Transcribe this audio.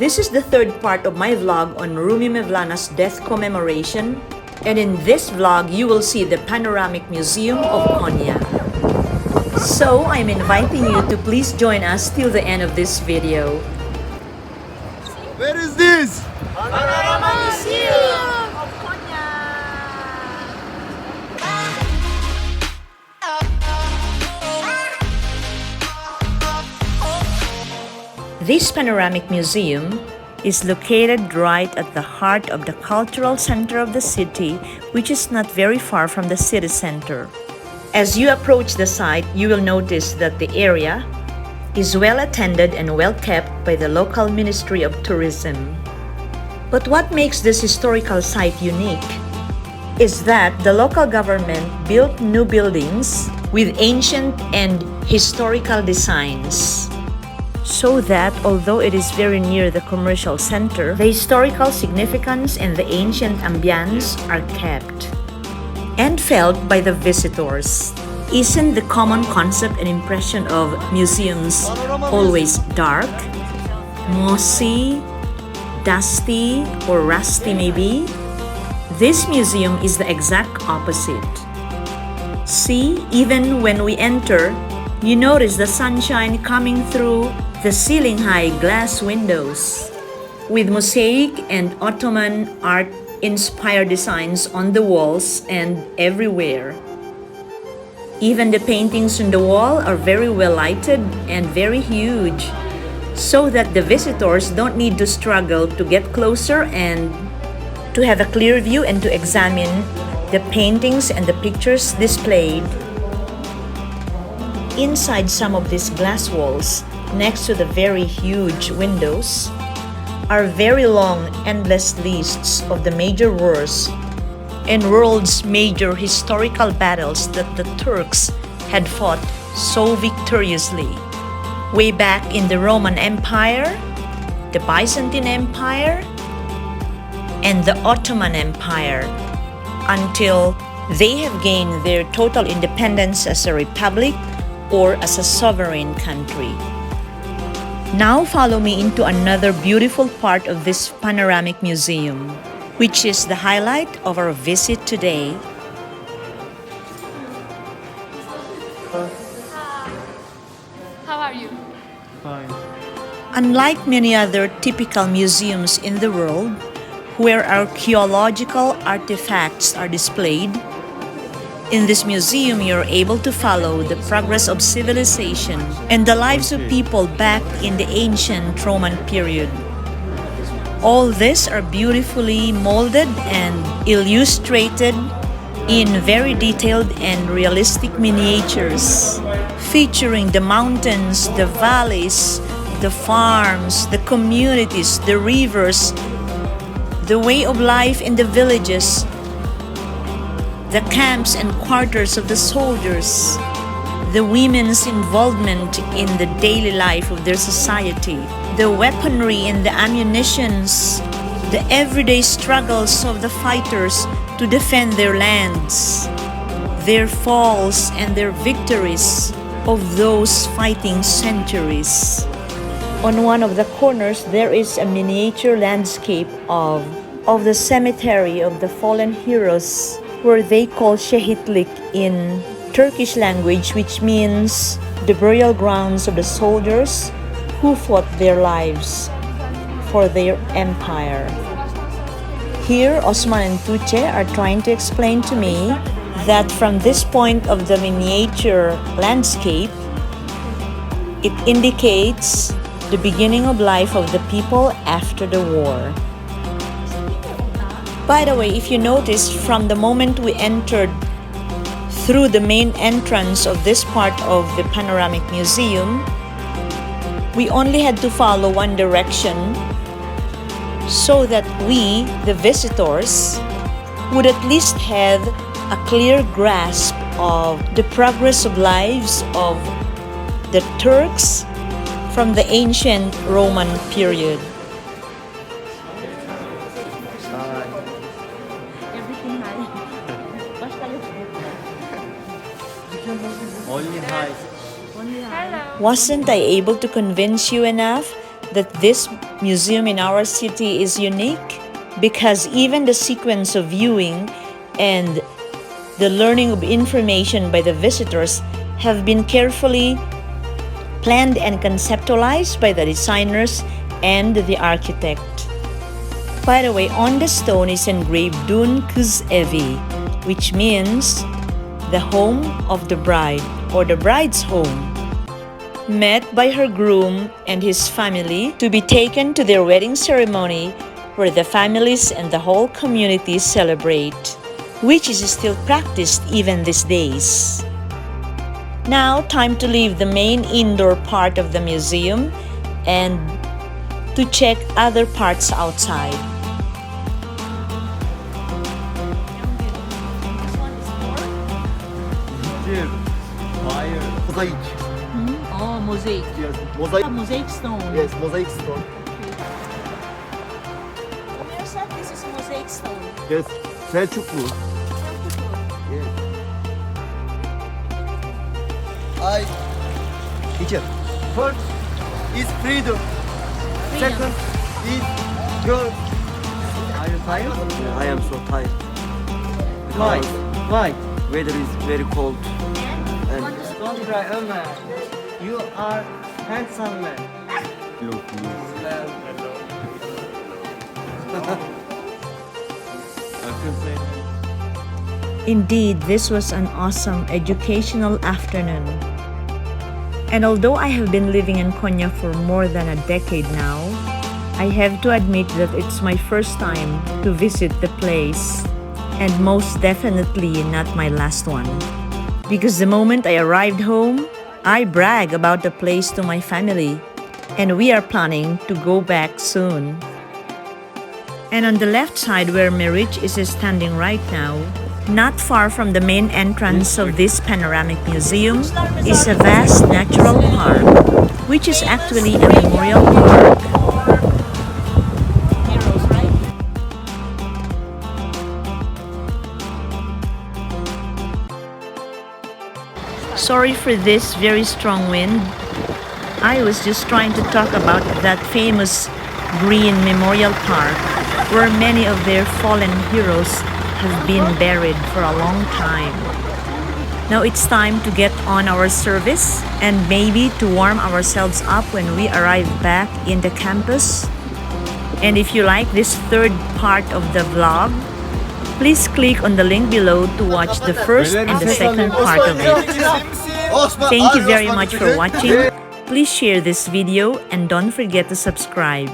This is the third part of my vlog on Rumi Mevlana's death commemoration, and in this vlog you will see the Panoramic Museum of Konya. So I'm inviting you to please join us till the end of this video. Where is this? Panorama Museum of Konya! This panoramic museum is located right at the heart of the cultural center of the city, which is not very far from the city center. As you approach the site, you will notice that the area is well attended and well kept by the local Ministry of Tourism. But what makes this historical site unique is that the local government built new buildings with ancient and historical designs, so that although it is very near the commercial center, the historical significance and the ancient ambience are kept and felt by the visitors. Isn't the common concept and impression of museums always dark, mossy, dusty, or rusty maybe? This museum is the exact opposite. See, even when we enter, you notice the sunshine coming through the ceiling-high glass windows, with mosaic and Ottoman art-inspired designs on the walls and everywhere. Even the paintings on the wall are very well lighted and very huge, so that the visitors don't need to struggle to get closer and to have a clear view and to examine the paintings and the pictures displayed. Inside some of these glass walls, next to the very huge windows, are very long, endless lists of the major wars and world's major historical battles that the Turks had fought so victoriously way back in the Roman Empire, the Byzantine Empire, and the Ottoman Empire, until they have gained their total independence as a republic or as a sovereign country. Now follow me into another beautiful part of this panoramic museum, which is the highlight of our visit today. How are you? Fine. Unlike many other typical museums in the world, where archaeological artifacts are displayed, in this museum you're able to follow the progress of civilization and the lives of people back in the ancient Roman period. All these are beautifully molded and illustrated in very detailed and realistic miniatures, featuring the mountains, the valleys, the farms, the communities, the rivers, the way of life in the villages, the camps and quarters of the soldiers, the women's involvement in the daily life of their society, the weaponry and the ammunitions, the everyday struggles of the fighters to defend their lands, their falls and their victories of those fighting centuries. On one of the corners, there is a miniature landscape of the cemetery of the fallen heroes, where they call Şehitlik in Turkish language, which means the burial grounds of the soldiers who fought their lives for their empire. Here, Osman and Tuğçe are trying to explain to me that from this point of the miniature landscape, it indicates the beginning of life of the people after the war. By the way, if you notice, from the moment we entered through the main entrance of this part of the panoramic museum, we only had to follow one direction so that we, the visitors, would at least have a clear grasp of the progress of lives of the Turks from the ancient Roman period. Only high. Hello. Wasn't I able to convince you enough that this museum in our city is unique because even the sequence of viewing and the learning of information by the visitors have been carefully planned and conceptualized by the designers and the architect. By the way, on the stone is engraved Dun Kız Evi, which means the home of the bride or the bride's home, met by her groom and his family to be taken to their wedding ceremony where the families and the whole community celebrate, which is still practiced even these days. Now, time to leave the main indoor part of the museum and to check other parts outside. Fire. Mosaic. Oh, mosaic. Yes, mosaic. Mosaic stone. Yes, mosaic stone. Where said this is mosaic stone? Yes, Selçuklu. Yes. Teacher. First is freedom. Second is girl. Are you tired? I am so tired. Why? Why? Weather is very cold. And Don't cry, Ömer. You are handsome man. look, Indeed, this was an awesome educational afternoon. And although I have been living in Konya for more than a decade now, I have to admit that it's my first time to visit the place, and most definitely not my last one. Because the moment I arrived home, I brag about the place to my family, and we are planning to go back soon. And on the left side where Merich is standing right now, not far from the main entrance of this panoramic museum, is a vast natural park, which is actually a memorial park. Sorry for this very strong wind. I was just trying to talk about that famous green memorial park where many of their fallen heroes have been buried for a long time. Now it's time to get on our service and maybe to warm ourselves up when we arrive back in the campus. And if you like this third part of the vlog, please click on the link below to watch the first and the second part of it. Thank you very much for watching. Please share this video and don't forget to subscribe.